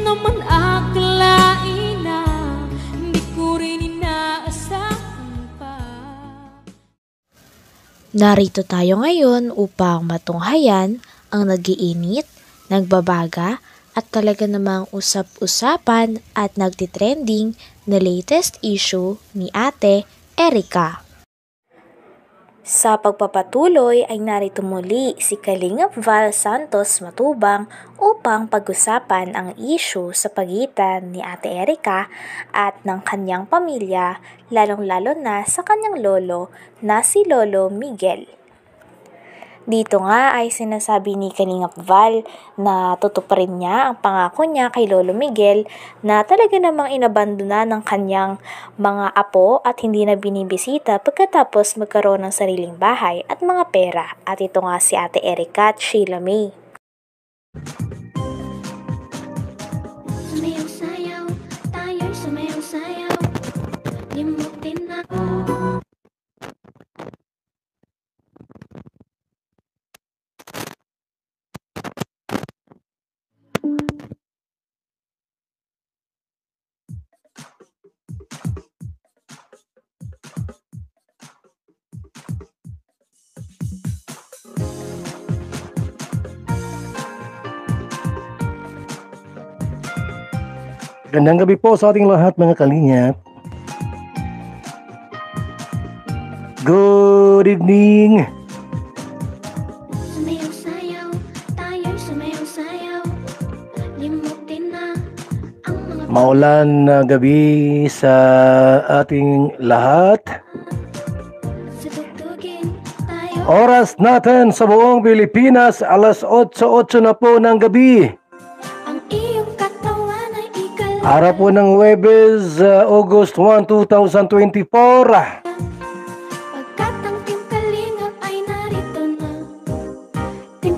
naman akalain na hindi ko rin inaasahan pa. Narito tayo ngayon upang matunghayan ang nagiinit, nagbabaga at talaga namang usap-usapan at nagtitrending na latest issue ni Ate Erica. Sa pagpapatuloy ay narito muli si Kalingap Val Santos Matubang upang pag-usapan ang issue sa pagitan ni Ate Erica at ng kanyang pamilya, lalong-lalo na sa kanyang lolo na si Lolo Miguel. Dito nga ay sinasabi ni Kalingap Val na tutuparin niya ang pangako niya kay Lolo Miguel na talaga namang inabandona ng kanyang mga apo at hindi na binibisita pagkatapos magkaroon ng sariling bahay at mga pera. At ito nga si Ate Erica at Sheila May. Sumayaw-sayaw, tayo'y sumayaw-sayaw, limutin na. Gandang gabi po sa ating lahat mga kalingap. Good evening. Sumayaw-sayaw, tayo'y sumayaw-sayaw, limutin na ang mga Maulan na gabi sa ating lahat. satugtugin tayo. Oras natin sa buong Pilipinas, alas 8:08 na po ng gabi. Ang iyong katawan ay ikal. Araw po ng Huwebes, August 1, 2024. Pagkat ang Team Kalingap ay narito na. Team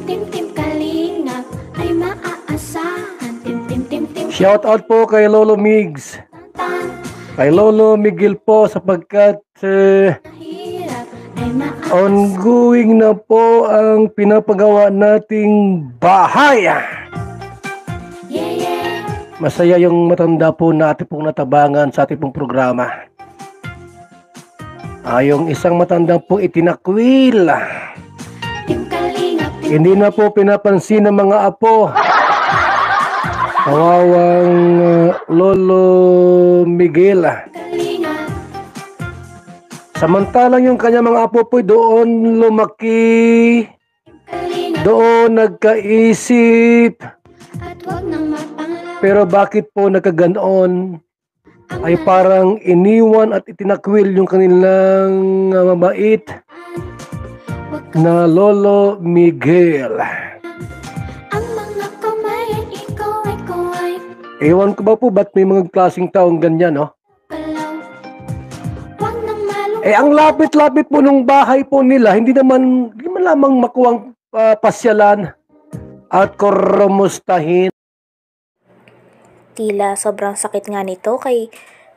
Kalingap ay maaasahan. Team Shout out po kay Lolo Migs, tan. kay Lolo Miguel po sapagkat Hirap ay maaasahan. ongoing na po ang pinapagawa nating bahay. Yeah, yeah. Masaya yung matanda po na ating pong natabangan sa ating pong programa. Yung isang matanda po itinakwil. Team Kalingap, Hindi na po pinapansin ng mga apo. Kawawang Lolo Miguel. Kalingap. Samantalang yung kanya mga apo po doon lumaki, Kalingap. doon nagkaisip. At huwag nang mapanglaw. Pero bakit po nagkaganoon? Ay parang iniwan at itinakwil yung kanilang mabait Huwag kang na Lolo Miguel. ang mga kamay ay ikaw ay Ewan ko ba po ba't may mga klaseng taong ganyan, no? galaw. Huwag nang malungkot. Ang lapit-lapit po nung bahay po nila, hindi man lamang makuwang pasyalan at kumustahin. Tila sobrang sakit nga nito kay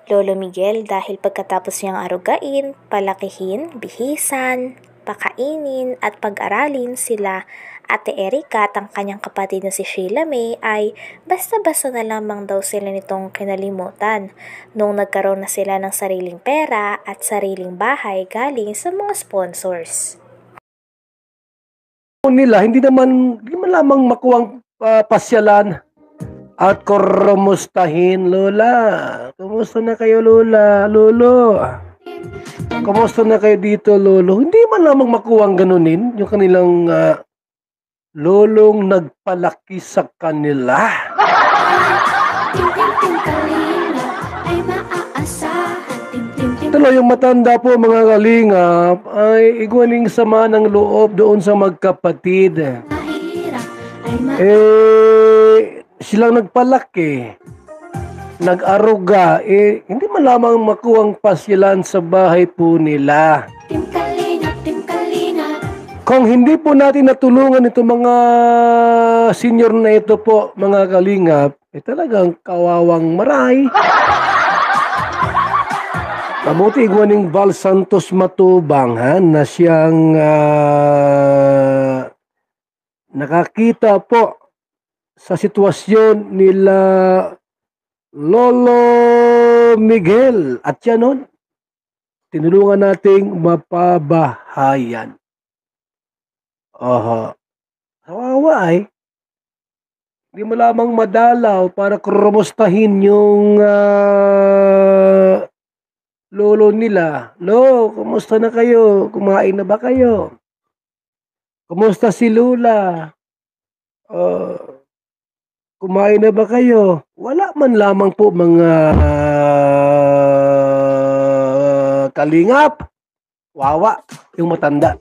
Lolo Miguel dahil pagkatapos niyang arugain, palakihin, bihisan, pakainin at pag-aralin sila Ate Erica at ang kanyang kapatid na si Sheila May ay basta-basta na lamang daw sila nitong kinalimutan nung nagkaroon na sila ng sariling pera at sariling bahay galing sa mga sponsors. Nila, hindi man lamang makuwang pasyalan at kumustahin. Lola, kumusta na kayo Lola? Lolo, kumusta na kayo dito Lolo? Hindi man lamang makuwang ganunin yung kanilang lolong nagpalaki sa kanila. Team Kalingap ay maaasahan. Team Tuloy yung matanda po mga kalingap ay igwaning sama ng loob doon sa magkapatid. mahirap ay Silang nagpalaki, nag-aruga, hindi man lamang makuwang pasyalan sa bahay po nila. Team Kalingap. Kung hindi po natin natulungan itong mga senior na ito po, mga kalingap, talagang kawawang maray. Mabuti igwaning Val Santos Matubang na siyang nakakita po sa sitwasyon nila Lolo Miguel at yan nun, tinulungan nating mapabahayan. Aha. Kawawa ay, hindi mo lamang madalaw para kumustahin yung lolo nila. Lo, kumusta na kayo? Kumain na ba kayo? Kumusta si Lula? Kumain na ba kayo? Wala man lamang po mga kalingap. Wawa, yung matanda.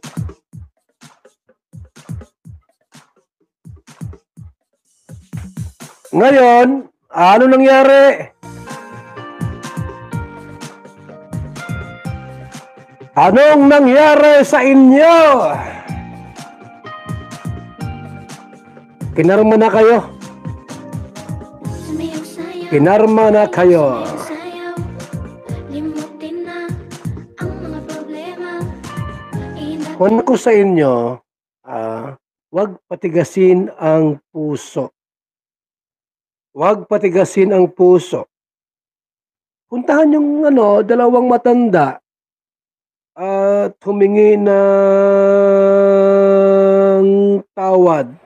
Ngayon, ano nangyari? Anong nangyari sa inyo? Kinarma na kayo. Sumayaw-sayaw, Kinarma na kayo. sayaw, limutin na ang mga problema. Kung ko sa inyo, huwag patigasin ang puso. Huwag patigasin ang puso. Puntahan yung dalawang matanda at humingi ng tawad.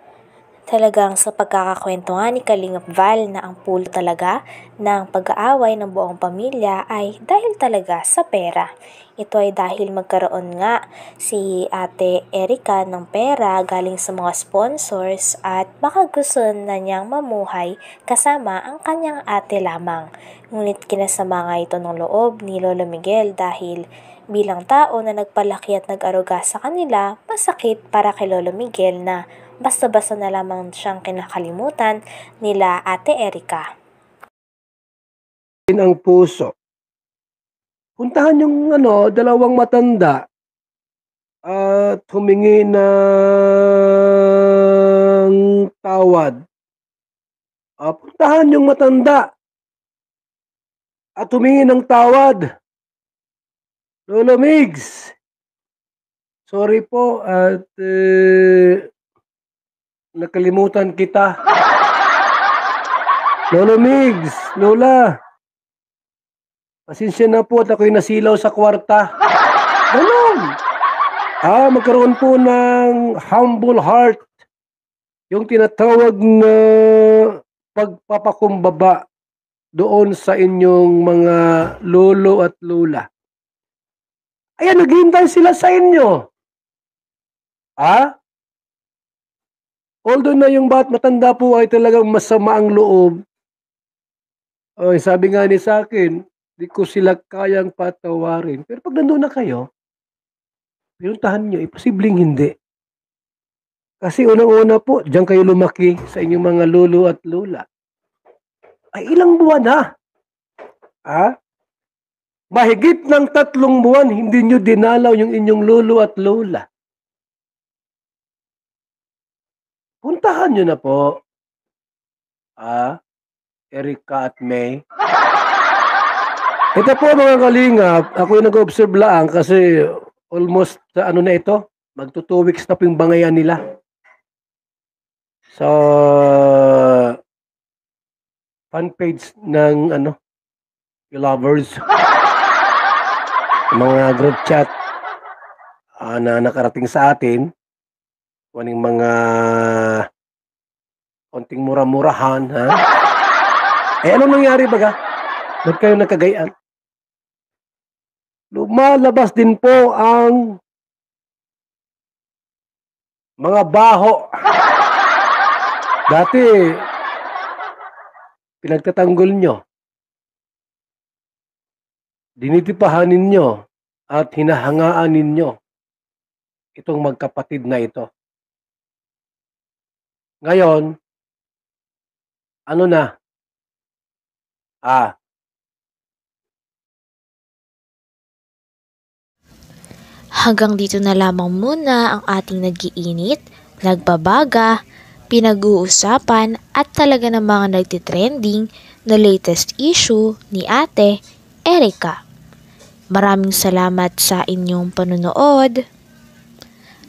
Talagang sa pagkakakwento nga ni Kalingap Val na ang pulo talaga ng pag-aaway ng buong pamilya ay dahil talaga sa pera. Ito ay dahil magkaroon nga si Ate Erica ng pera galing sa mga sponsors at baka gusto na niyang mamuhay kasama ang kanyang ate lamang. Ngunit kinasama nga ito ng loob ni Lolo Miguel dahil bilang tao na nagpalaki at nag-aruga sa kanila, masakit para kay Lolo Miguel na basta-basta na lamang siyang kinakalimutan nila Ate Erica. Ang puso. Puntahan yung dalawang matanda at humingi ng tawad. Puntahan yung matanda at humingi ng tawad. Lolo Migs, sorry po at nakalimutan kita. Lolo Migs, Lola, pasensya na po at ako'y nasilaw sa kwarta. Ganun. Magkaroon po ng humble heart. Yung tinatawag na pagpapakumbaba doon sa inyong mga lolo at lola. Ayan, naghihintay sila sa inyo. Although na yung matanda po ay talagang masama ang loob. Sabi nga ni sa akin, di ko sila kayang patawarin. Pero pag nandun na kayo, pinuntahan nyo, posibleng hindi. Kasi unang-una po, diyan kayo lumaki sa inyong mga lolo at lola. Ay ilang buwan na. Mahigit ng 3 buwan, hindi nyo dinalaw yung inyong lolo at lola. Puntahan nyo na po. Erica at May. Ito po mga kalingap, ako yung nag-observe lang kasi almost na ito, magto 2 weeks na po yung bangayan nila. So, fan page ng lovers. Mga group chat na nakarating sa atin, kuning mga konting mura-murahan, ano nangyari baga? Ba't kayo nagkagayaan? Lumalabas din po ang mga baho. Dati, pinagtatanggol nyo. Dinitipahanin nyo at hinahangaan ninyo itong magkapatid na ito. Ngayon, ano na? Hanggang dito na lamang muna ang ating nag-iinit, nagbabaga, pinag-uusapan at talaga namang nagtitrending na latest issue ni Ate Erica. Maraming salamat sa inyong panunood.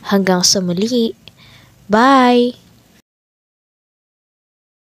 Hanggang sa muli. Bye!